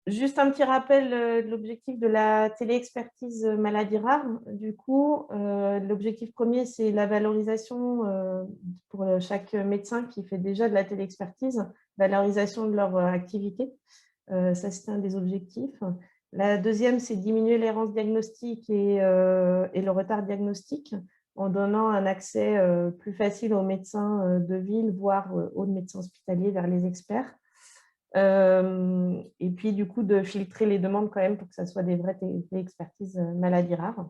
Juste un petit rappel de l'objectif de la téléexpertise maladie rare. Du coup, l'objectif premier, c'est la valorisation pour chaque médecin qui fait déjà de la téléexpertise, valorisation de leur activité. Ça, c'est un des objectifs. La deuxième, c'est diminuer l'errance diagnostique et le retard diagnostique en donnant un accès plus facile aux médecins de ville, voire aux médecins hospitaliers vers les experts. Et puis, du coup, de filtrer les demandes quand même pour que ça soit des vraies expertises maladies rares.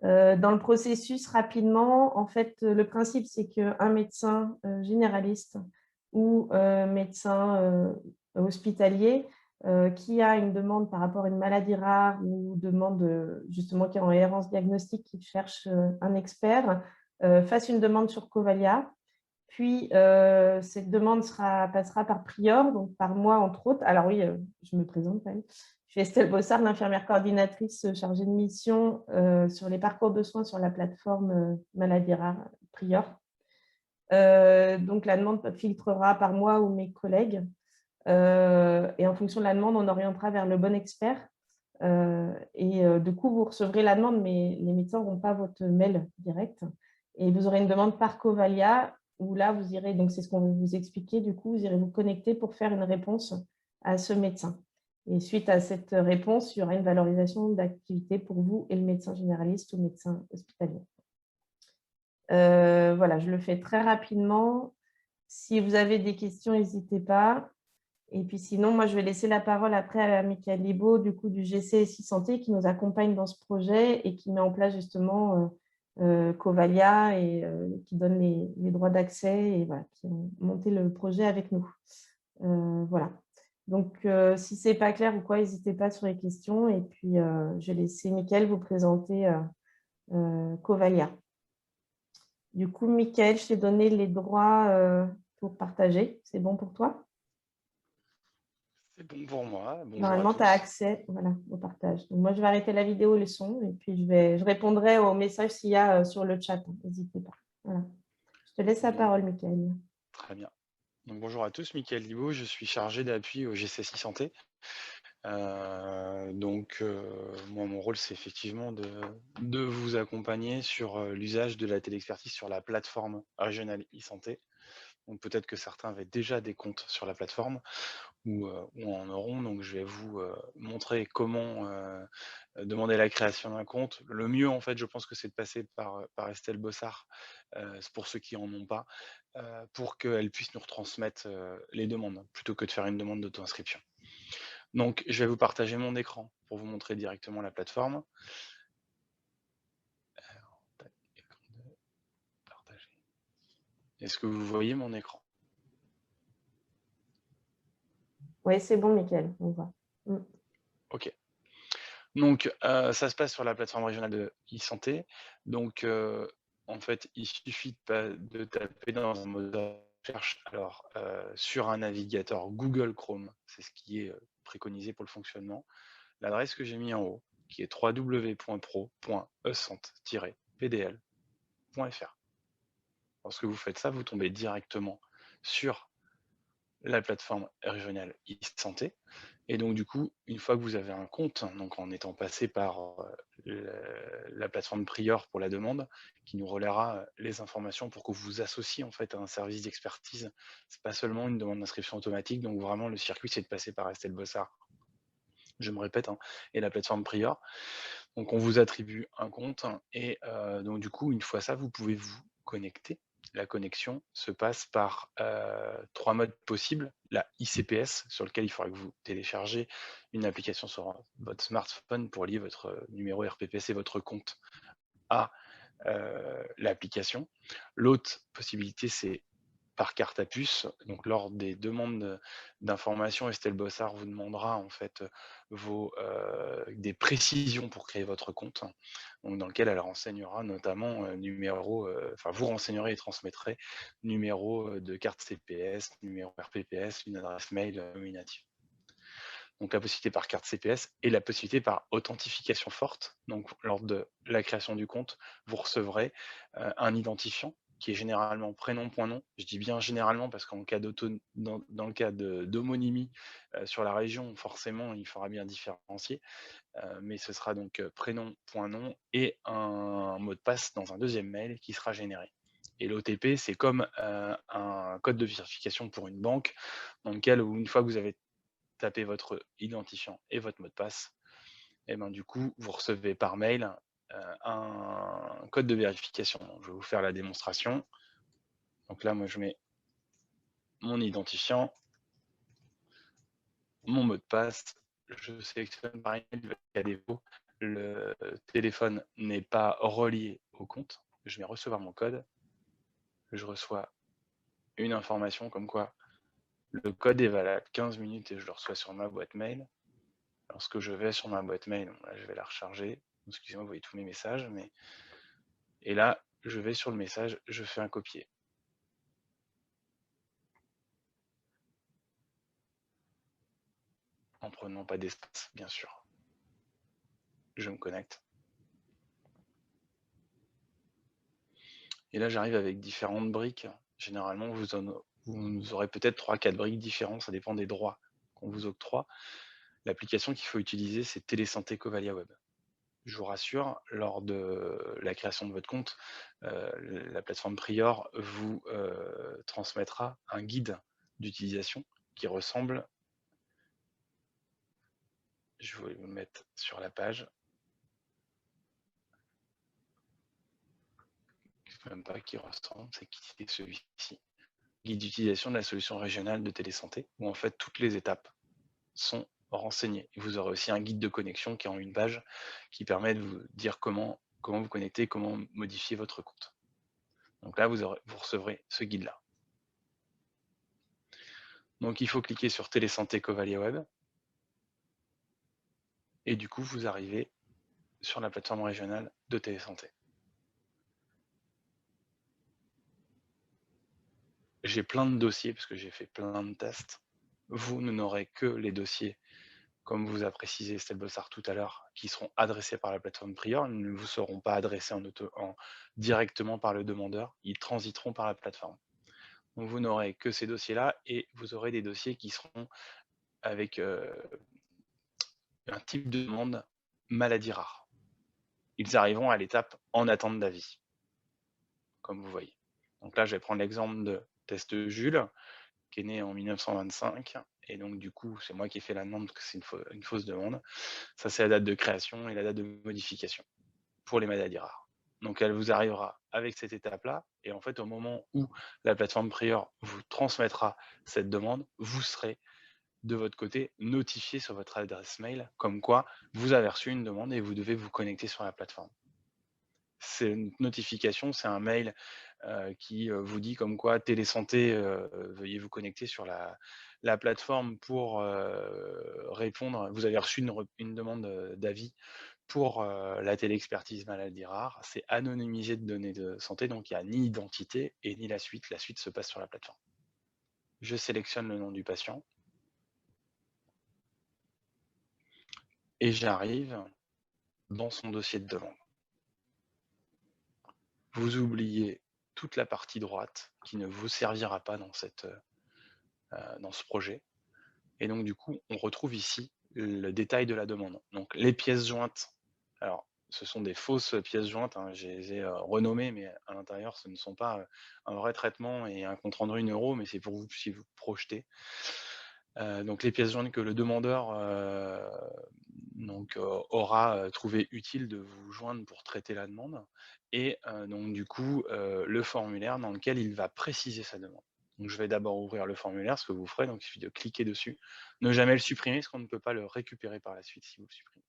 Dans le processus, rapidement, en fait, le principe, c'est qu'un médecin généraliste ou médecin hospitalier qui a une demande par rapport à une maladie rare ou demande justement qui est en errance diagnostique, qui cherche un expert, fasse une demande sur Covalia. Puis, cette demande passera par Prior, donc par moi, entre autres. Alors oui, je me présente quand même. Je suis Estelle Bossard, l'infirmière coordinatrice chargée de mission sur les parcours de soins sur la plateforme Maladie rare Prior. Donc, la demande filtrera par moi ou mes collègues. Et en fonction de la demande, on orientera vers le bon expert. Du coup, vous recevrez la demande, mais les médecins n'auront pas votre mail direct. Et vous aurez une demande par Covalia, où là, vous irez, donc c'est ce qu'on va vous expliquer, du coup, vous irez vous connecter pour faire une réponse à ce médecin. Et suite à cette réponse, il y aura une valorisation d'activité pour vous et le médecin généraliste ou médecin hospitalier. Voilà, je le fais très rapidement. Si vous avez des questions, n'hésitez pas. Et puis sinon, moi, je vais laisser la parole après à Mickaël Libaud, du coup, du GCSI Santé, qui nous accompagne dans ce projet et qui met en place justement Covalia et qui donne les droits d'accès et voilà, qui ont monté le projet avec nous. Voilà. Donc, si ce n'est pas clair ou quoi, n'hésitez pas sur les questions. Et puis, je vais laisser Mickaël vous présenter Covalia. Du coup, Mickaël, je t'ai donné les droits pour partager. C'est bon pour toi? C'est bon pour moi. Bonjour à Normalement, tu as tous. accès voilà, au partage. Donc, moi, je vais arrêter la vidéo et le son et puis je répondrai aux messages s'il y a sur le chat. N'hésitez pas. Voilà. Je te laisse la Donc, parole, Mickaël. très bien. Donc, bonjour à tous, Mickaël Libaud, je suis chargé d'appui au GCSI Santé. Moi, mon rôle, c'est effectivement de vous accompagner sur l'usage de la téléexpertise sur la plateforme régionale e-santé. Donc, peut-être que certains avaient déjà des comptes sur la plateforme ou en auront. Donc, je vais vous montrer comment demander la création d'un compte. Le mieux, en fait, je pense que c'est de passer par Estelle Bossard, c'est pour ceux qui en ont pas, pour qu'elle puisse nous retransmettre les demandes, plutôt que de faire une demande d'auto-inscription. Donc, je vais vous partager mon écran pour vous montrer directement la plateforme. Alors, tac, écran de partager. Est-ce que vous voyez mon écran? Oui, c'est bon, Mickaël. On voit. Ok. Donc, ça se passe sur la plateforme régionale de e-santé. Donc, en fait, il suffit de taper dans un moteur de recherche. Alors, sur un navigateur Google Chrome, c'est ce qui est préconisé pour le fonctionnement. L'adresse que j'ai mis en haut, qui est www.pro.esant-pdl.fr. Lorsque vous faites ça, vous tombez directement sur la plateforme régionale e-santé. Et donc, du coup, une fois que vous avez un compte, donc en étant passé par la plateforme Prior pour la demande, qui nous relaiera les informations pour que vous vous associez en fait à un service d'expertise. C'est pas seulement une demande d'inscription automatique, donc vraiment le circuit, c'est de passer par Estelle Bossard. Je me répète, hein, et la plateforme Prior. Donc, on vous attribue un compte et donc, du coup, une fois ça, vous pouvez vous connecter. La connexion se passe par 3 modes possibles. La ICPS, sur lequel il faudra que vous téléchargez une application sur votre smartphone pour lier votre numéro RPPC, votre compte à l'application. L'autre possibilité, c'est par carte à puce. Donc, lors des demandes d'informations, Estelle Bossard vous demandera en fait des précisions pour créer votre compte, donc, dans lequel elle renseignera notamment vous renseignerez et transmettrez numéro de carte CPS, numéro RPPS, une adresse mail nominative. Donc, la possibilité par carte CPS et la possibilité par authentification forte. Donc, lors de la création du compte, vous recevrez un identifiant qui est généralement prénom.nom. Je dis bien généralement parce qu'en cas dans le cas d'homonymie sur la région, forcément, il faudra bien différencier. Mais ce sera donc prénom.nom et un mot de passe dans un deuxième mail qui sera généré. Et l'OTP, c'est comme un code de vérification pour une banque, dans lequel, une fois que vous avez tapé votre identifiant et votre mot de passe, et ben, du coup, vous recevez par mail un code de vérification. Donc, je vais vous faire la démonstration. Donc là, moi, je mets mon identifiant, mon mot de passe, je sélectionne par email à défaut. Le téléphone n'est pas relié au compte. Je vais recevoir mon code. Je reçois une information comme quoi le code est valable 15 minutes et je le reçois sur ma boîte mail. Lorsque je vais sur ma boîte mail, là, je vais la recharger. Excusez-moi, vous voyez tous mes messages. Et là, je vais sur le message, je fais un copier. En prenant pas d'espace, bien sûr. Je me connecte. Et là, j'arrive avec différentes briques. Généralement, vous aurez peut-être 3-4 briques différentes, ça dépend des droits qu'on vous octroie. L'application qu'il faut utiliser, c'est Télésanté Covalia Web. Je vous rassure, lors de la création de votre compte, la plateforme Prior vous transmettra un guide d'utilisation qui ressemble, je vais vous le mettre sur la page, même pas qui ressemble, c'est celui-ci. Guide d'utilisation de la solution régionale de télésanté, où en fait toutes les étapes sont renseignées. Et vous aurez aussi un guide de connexion qui est en une page, qui permet de vous dire comment vous connecter, comment modifier votre compte. Donc là, vous recevrez ce guide-là. Donc il faut cliquer sur Télésanté Covalia Web, et du coup vous arrivez sur la plateforme régionale de télésanté. J'ai plein de dossiers parce que j'ai fait plein de tests. Vous n'aurez que les dossiers, comme vous a précisé Estelle Bossard tout à l'heure, qui seront adressés par la plateforme Prior. Ils ne vous seront pas adressés directement par le demandeur, ils transiteront par la plateforme. Donc vous n'aurez que ces dossiers-là et vous aurez des dossiers qui seront avec un type de demande maladie rare. Ils arriveront à l'étape en attente d'avis, comme vous voyez. Donc là, je vais prendre l'exemple de Test Jules, qui est né en 1925. Et donc, du coup, c'est moi qui ai fait la demande parce que c'est une fausse demande. Ça, c'est la date de création et la date de modification pour les maladies rares. Donc, elle vous arrivera avec cette étape-là. Et en fait, au moment où la plateforme Prior vous transmettra cette demande, vous serez de votre côté notifié sur votre adresse mail comme quoi vous avez reçu une demande et vous devez vous connecter sur la plateforme. C'est une notification, c'est un mail qui vous dit comme quoi Télésanté, veuillez vous connecter sur la plateforme pour répondre. Vous avez reçu une demande d'avis pour la téléexpertise maladie rare. C'est anonymisé de données de santé, donc il n'y a ni identité et ni la suite. La suite se passe sur la plateforme. Je sélectionne le nom du patient et j'arrive dans son dossier de demande. Vous oubliez toute la partie droite qui ne vous servira pas dans ce projet. Et donc, du coup, on retrouve ici le détail de la demande. Donc, les pièces jointes, alors, ce sont des fausses pièces jointes, hein, je les ai renommées, mais à l'intérieur, ce ne sont pas un vrai traitement et un compte rendu 1 euro, mais c'est pour vous si vous projetez. Donc, les pièces jointes que le demandeur aura trouvé utile de vous joindre pour traiter la demande. Et donc, du coup, le formulaire dans lequel il va préciser sa demande. Donc, je vais d'abord ouvrir le formulaire, ce que vous ferez, donc il suffit de cliquer dessus. Ne jamais le supprimer, parce qu'on ne peut pas le récupérer par la suite si vous le supprimez.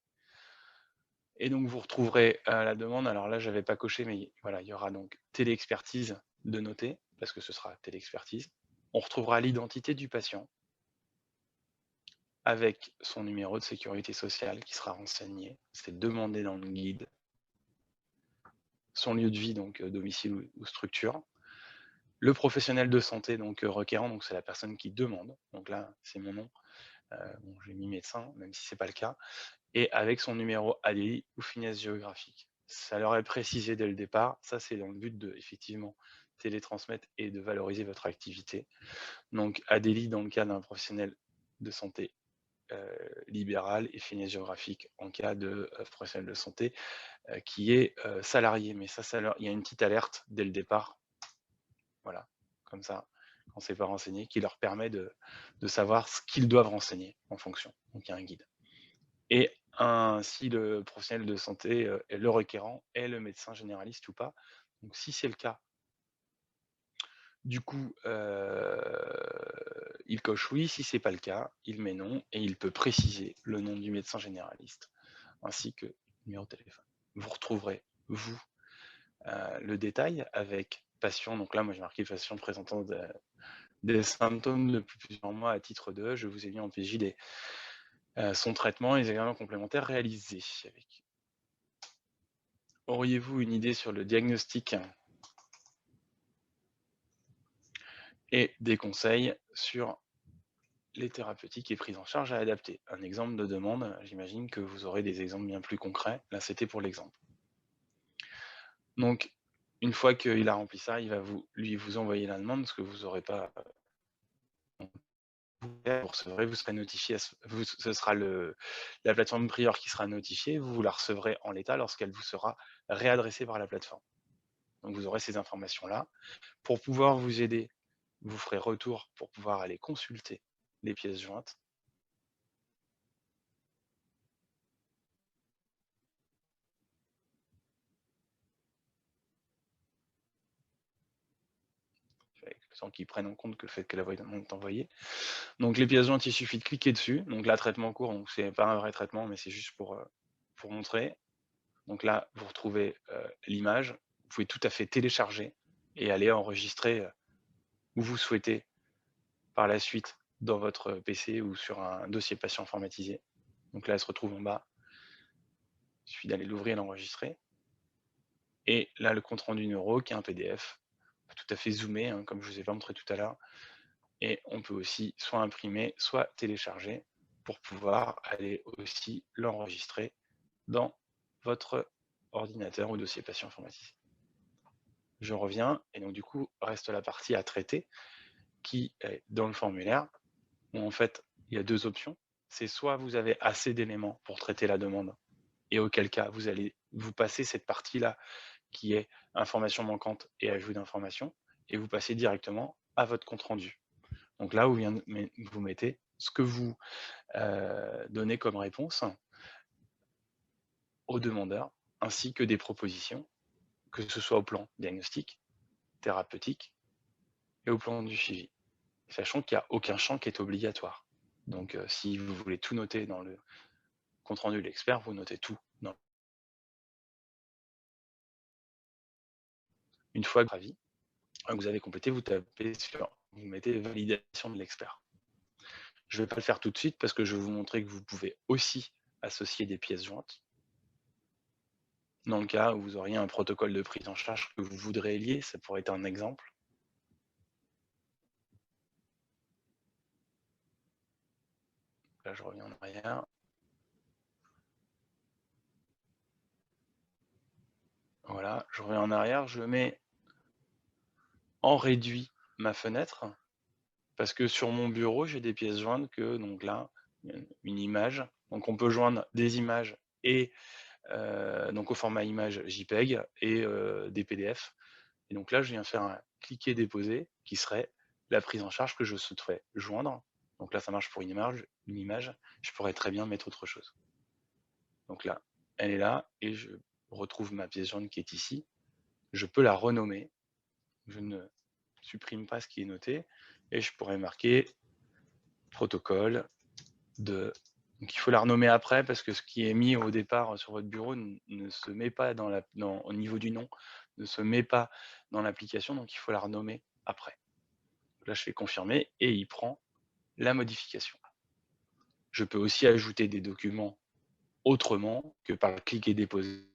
Et donc, vous retrouverez la demande. Alors là, je n'avais pas coché, mais voilà, il y aura donc téléexpertise de noter, parce que ce sera téléexpertise. On retrouvera l'identité du patient avec son numéro de sécurité sociale qui sera renseigné. C'est demandé dans le guide. Son lieu de vie, donc domicile ou structure. Le professionnel de santé, donc requérant, donc c'est la personne qui demande. Donc là, c'est mon nom. Bon, j'ai mis médecin, même si c'est pas le cas. Et avec son numéro ADI ou finesse géographique. Ça leur est précisé dès le départ. Ça, c'est dans le but de, effectivement, télétransmettre et de valoriser votre activité. Donc, ADELI dans le cas d'un professionnel de santé libéral et finesse géographique en cas de professionnel de santé qui est salarié. Mais ça, il y a une petite alerte dès le départ, voilà, comme ça, quand c'est pas renseigné, qui leur permet de savoir ce qu'ils doivent renseigner en fonction. Donc, il y a un guide. Et si le professionnel de santé est le requérant est le médecin généraliste ou pas. Donc, si c'est le cas, du coup, il coche oui. Si c'est pas le cas, il met non et il peut préciser le nom du médecin généraliste ainsi que le numéro de téléphone. Vous retrouverez, vous, le détail avec patient. Donc là, moi, j'ai marqué patient présentant des symptômes depuis plusieurs mois à titre de, je vous ai mis en PJ son traitement et les examens complémentaires réalisés. Auriez-vous une idée sur le diagnostic et des conseils sur les thérapeutiques et prises en charge à adapter? Un exemple de demande, j'imagine que vous aurez des exemples bien plus concrets. Là, c'était pour l'exemple. Donc, une fois qu'il a rempli ça, il va vous envoyer la demande, parce que vous n'aurez pas... Vous recevrez, vous serez notifié, ce sera la plateforme Prior qui sera notifiée, vous la recevrez en l'état lorsqu'elle vous sera réadressée par la plateforme. Donc vous aurez ces informations-là. Pour pouvoir vous aider, vous ferez retour pour pouvoir aller consulter les pièces jointes. Sans qu'ils prennent en compte que le fait que la voie est envoyée. Donc les pièces jointes, il suffit de cliquer dessus. Donc là, traitement en cours, donc c'est pas un vrai traitement, mais c'est juste pour montrer. Donc là, vous retrouvez l'image. Vous pouvez tout à fait télécharger et aller enregistrer où vous souhaitez par la suite dans votre PC ou sur un dossier patient informatisé. Donc là, elle se retrouve en bas. Il suffit d'aller l'ouvrir et l'enregistrer. Et là, le compte-rendu neuro, qui est un PDF, tout à fait zoomé, hein, comme je vous ai pas montré tout à l'heure. Et on peut aussi soit imprimer, soit télécharger pour pouvoir aller aussi l'enregistrer dans votre ordinateur ou dossier patient informatisé. Je reviens, et donc du coup, reste la partie à traiter, qui est dans le formulaire, où en fait, il y a deux options. C'est soit vous avez assez d'éléments pour traiter la demande, et auquel cas, vous allez vous passer cette partie-là, qui est information manquante et ajout d'informations, et vous passez directement à votre compte-rendu. Donc là, vous mettez ce que vous donnez comme réponse au demandeur, ainsi que des propositions, que ce soit au plan diagnostic, thérapeutique et au plan du suivi. Sachant qu'il n'y a aucun champ qui est obligatoire. Donc si vous voulez tout noter dans le compte-rendu de l'expert, vous notez tout. Une fois que vous avez complété, vous mettez validation de l'expert. Je ne vais pas le faire tout de suite parce que je vais vous montrer que vous pouvez aussi associer des pièces jointes. Dans le cas où vous auriez un protocole de prise en charge que vous voudrez lier, ça pourrait être un exemple. Là, je reviens en arrière. Voilà, je reviens en arrière, je mets en réduit ma fenêtre, parce que sur mon bureau, j'ai des pièces jointes que, donc là, une image. Donc on peut joindre des images et donc au format image JPEG et des PDF. Et donc là, je viens faire un cliquer déposer qui serait la prise en charge que je souhaiterais joindre. Donc là, ça marche pour une image. Je pourrais très bien mettre autre chose. Donc là, elle est là et je retrouve ma pièce jointe qui est ici. Je peux la renommer. Je ne supprime pas ce qui est noté et je pourrais marquer protocole de... Donc il faut la renommer après parce que ce qui est mis au départ sur votre bureau ne se met pas au niveau du nom, ne se met pas dans l'application, donc il faut la renommer après. Là, je fais confirmer et il prend la modification. Je peux aussi ajouter des documents autrement que par cliquer déposer.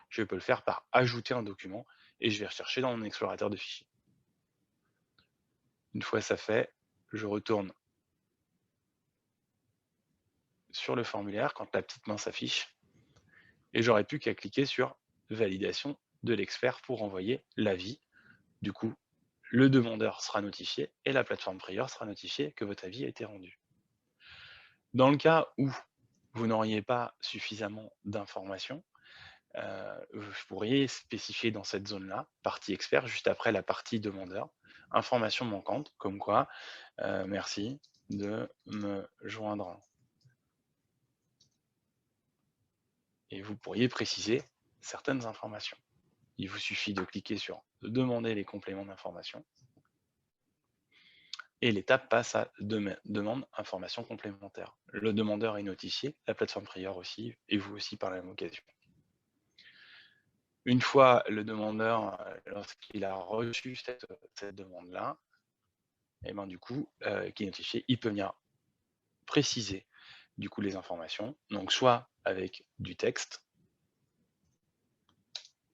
Je peux le faire par ajouter un document et je vais rechercher dans mon explorateur de fichiers. Une fois ça fait, je retourne sur le formulaire quand la petite main s'affiche et j'aurais plus qu'à cliquer sur validation de l'expert pour envoyer l'avis du coup, le demandeur sera notifié et la plateforme prieur sera notifiée que votre avis a été rendu. Dans le cas où vous n'auriez pas suffisamment d'informations, vous pourriez spécifier dans cette zone-là, partie expert, juste après la partie demandeur, information manquante, comme quoi, merci de me joindre. Et vous pourriez préciser certaines informations. Il vous suffit de cliquer sur « Demander les compléments d'information » et l'étape passe à « Demande information complémentaire ». Le demandeur est notifié, la plateforme prieur aussi, et vous aussi par la même occasion. Une fois le demandeur, lorsqu'il a reçu cette demande-là, et ben, du coup, qui est notifié, il peut venir préciser du coup les informations, donc soit avec du texte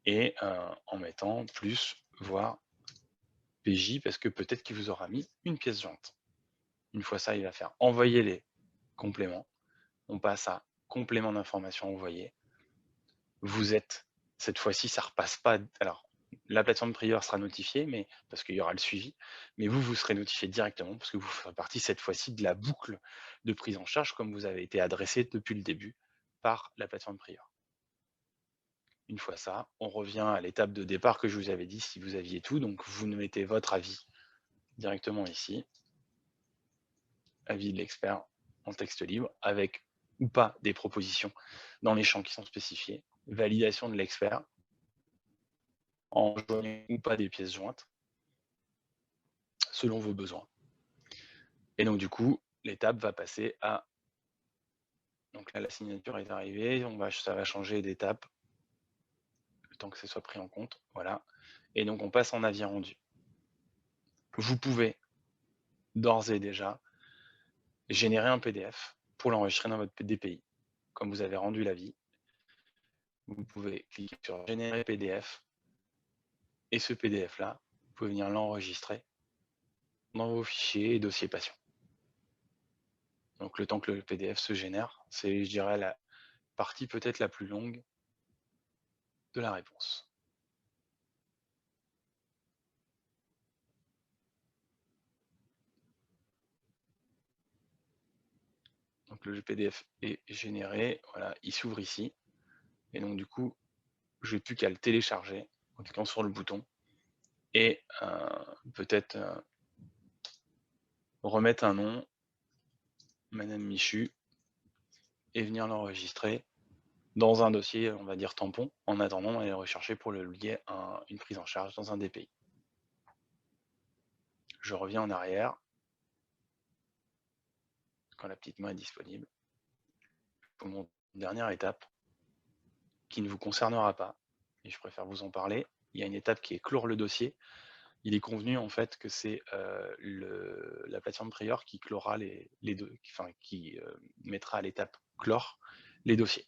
et en mettant plus, voire PJ, parce que peut-être qu'il vous aura mis une pièce jointe. Une fois ça, il va faire envoyer les compléments. On passe à complément d'information envoyé. Vous êtes, cette fois-ci, ça repasse pas. Alors, la plateforme prieur sera notifiée, mais parce qu'il y aura le suivi, mais vous serez notifié directement parce que vous ferez partie cette fois-ci de la boucle de prise en charge comme vous avez été adressé depuis le début par la plateforme prieur. Une fois ça, on revient à l'étape de départ que je vous avais dit si vous aviez tout, donc vous mettez votre avis directement ici, avis de l'expert en texte libre, avec ou pas des propositions dans les champs qui sont spécifiés, validation de l'expert, en joignant ou pas des pièces jointes, selon vos besoins. Et donc du coup, l'étape va passer à... Donc là, la signature est arrivée, ça va changer d'étape, le temps que ce soit pris en compte, voilà. Et donc on passe en avis rendu. Vous pouvez d'ores et déjà générer un PDF pour l'enregistrer dans votre DPI. Comme vous avez rendu l'avis, vous pouvez cliquer sur générer PDF et ce PDF-là, vous pouvez venir l'enregistrer dans vos fichiers et dossiers patients. Donc le temps que le PDF se génère, c'est, je dirais, la partie peut-être la plus longue de la réponse. Donc le PDF est généré, voilà, il s'ouvre ici. Et donc du coup, je n'ai plus qu'à le télécharger en cliquant sur le bouton et peut-être remettre un nom, Madame Michu, et venir l'enregistrer dans un dossier, on va dire tampon, en attendant d'aller le rechercher pour le lier à une prise en charge dans un DPI. Je reviens en arrière, quand la petite main est disponible, pour mon dernière étape, qui ne vous concernera pas, et je préfère vous en parler. Il y a une étape qui est clore le dossier. Il est convenu en fait que c'est la plateforme prieur qui clora les deux, qui mettra à l'étape clore les dossiers.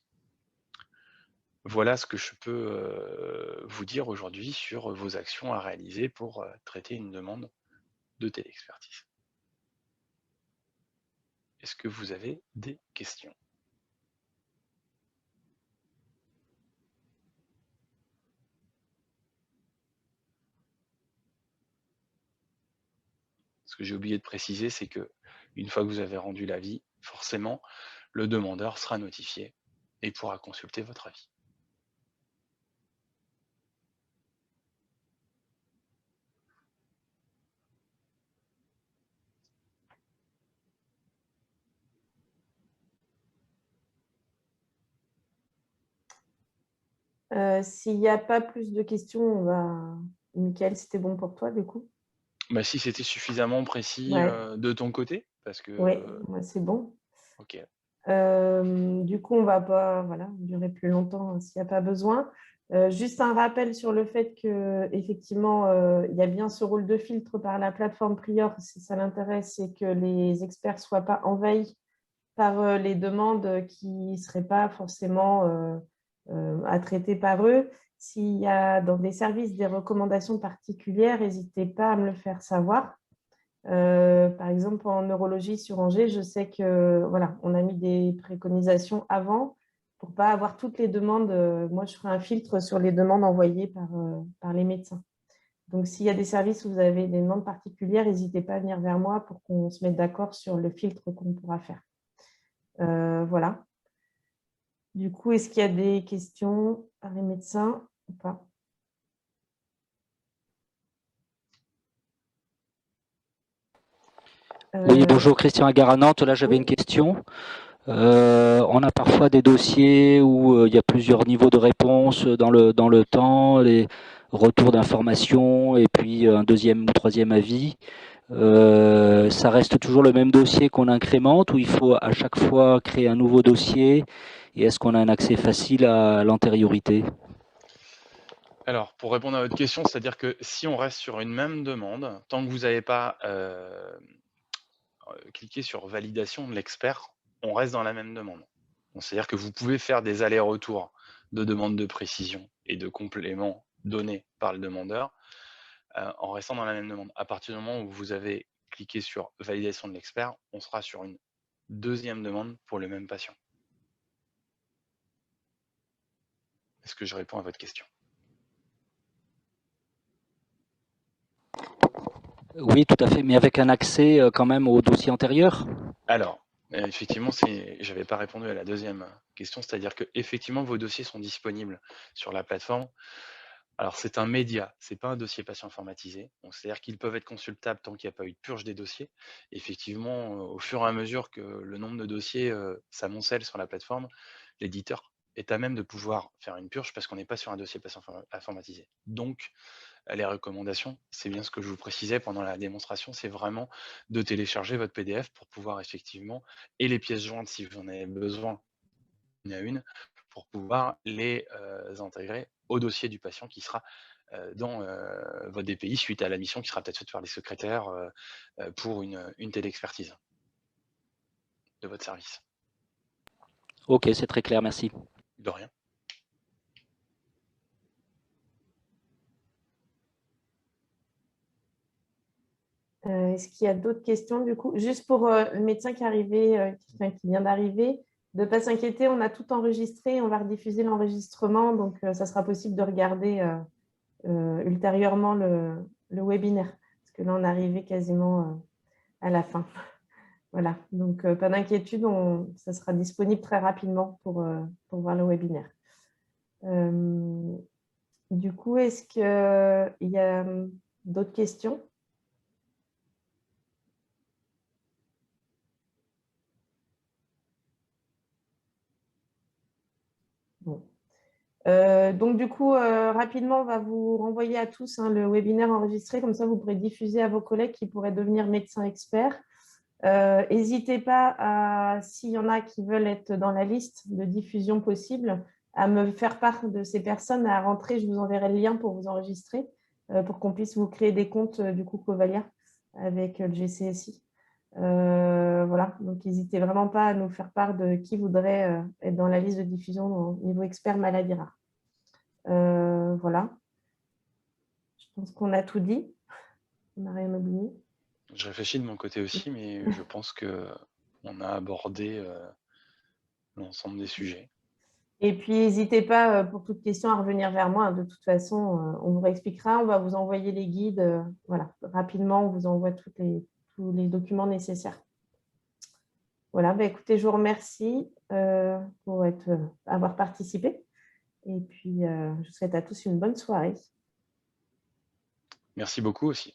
Voilà ce que je peux vous dire aujourd'hui sur vos actions à réaliser pour traiter une demande de téléexpertise. Est-ce que vous avez des questions? Ce que j'ai oublié de préciser, c'est que une fois que vous avez rendu l'avis, forcément, le demandeur sera notifié et pourra consulter votre avis. S'il n'y a pas plus de questions, on va... Mickaël, c'était bon pour toi, du coup? Bah, si c'était suffisamment précis de ton côté, parce que... Oui, c'est bon. Ok. Du coup, on ne va pas durer plus longtemps s'il n'y a pas besoin. Juste un rappel sur le fait qu'effectivement, il y a bien ce rôle de filtre par la plateforme Prior, si ça l'intéresse, c'est que les experts ne soient pas envahis par les demandes qui ne seraient pas forcément à traiter par eux. S'il y a dans des services des recommandations particulières, n'hésitez pas à me le faire savoir. Par exemple, en neurologie sur Angers, je sais que on a mis des préconisations avant pour ne pas avoir toutes les demandes. Moi, je ferai un filtre sur les demandes envoyées par les médecins. Donc, s'il y a des services où vous avez des demandes particulières, n'hésitez pas à venir vers moi pour qu'on se mette d'accord sur le filtre qu'on pourra faire. Voilà. Du coup, est-ce qu'il y a des questions par les médecins ou pas? Oui, bonjour, Christian Agar à Nantes. Là, j'avais Oui. une question. On a parfois des dossiers où il y a plusieurs niveaux de réponse dans le temps, les retours d'informations et puis un deuxième ou troisième avis. Ça reste toujours le même dossier qu'on incrémente ou il faut à chaque fois créer un nouveau dossier? Et est-ce qu'on a un accès facile à l'antériorité? Alors, pour répondre à votre question, c'est-à-dire que si on reste sur une même demande, tant que vous n'avez pas cliqué sur validation de l'expert, on reste dans la même demande. C'est-à-dire que vous pouvez faire des allers-retours de demande de précision et de compléments donnés par le demandeur en restant dans la même demande. À partir du moment où vous avez cliqué sur validation de l'expert, on sera sur une deuxième demande pour le même patient. Est-ce que je réponds à votre question? Oui, tout à fait, mais avec un accès quand même au dossier antérieur? Alors, effectivement, je n'avais pas répondu à la deuxième question, c'est-à-dire que effectivement vos dossiers sont disponibles sur la plateforme. Alors, c'est un média, ce n'est pas un dossier patient informatisé. C'est-à-dire qu'ils peuvent être consultables tant qu'il n'y a pas eu de purge des dossiers. Effectivement, au fur et à mesure que le nombre de dossiers s'amoncelle sur la plateforme, l'éditeur est à même de pouvoir faire une purge parce qu'on n'est pas sur un dossier patient informatisé. Donc, les recommandations, c'est bien ce que je vous précisais pendant la démonstration, c'est vraiment de télécharger votre PDF pour pouvoir effectivement, et les pièces jointes si vous en avez besoin, une à une, pour pouvoir les intégrer au dossier du patient qui sera dans votre DPI suite à la mission qui sera peut-être faite par les secrétaires pour une téléexpertise de votre service. Ok, c'est très clair, merci. De rien. Est-ce qu'il y a d'autres questions du coup? Juste pour le médecin qui est arrivé, qui vient d'arriver, de ne pas s'inquiéter, on a tout enregistré, on va rediffuser l'enregistrement, donc ça sera possible de regarder ultérieurement le webinaire, parce que là on est arrivé quasiment à la fin. Voilà, donc pas d'inquiétude, ça sera disponible très rapidement pour voir le webinaire. Du coup, est-ce qu'il y a d'autres questions? Bon. Donc, du coup, rapidement, on va vous renvoyer à tous le webinaire enregistré. Comme ça, vous pourrez diffuser à vos collègues qui pourraient devenir médecins experts. N'hésitez pas, s'il y en a qui veulent être dans la liste de diffusion possible, à me faire part de ces personnes à rentrer. Je vous enverrai le lien pour vous enregistrer, pour qu'on puisse vous créer des comptes du coup Covalia avec le GCSI. Voilà, donc n'hésitez vraiment pas à nous faire part de qui voudrait être dans la liste de diffusion au niveau expert maladie rare. Voilà. Je pense qu'on a tout dit. On n'a rien oublié. Je réfléchis de mon côté aussi, mais je pense qu'on a abordé l'ensemble des sujets. Et puis, n'hésitez pas, pour toute question, à revenir vers moi. De toute façon, on vous réexpliquera. On va vous envoyer les guides. Voilà, rapidement, on vous envoie tous les documents nécessaires. Voilà, bah, écoutez, je vous remercie pour avoir participé. Et puis, je vous souhaite à tous une bonne soirée. Merci beaucoup aussi.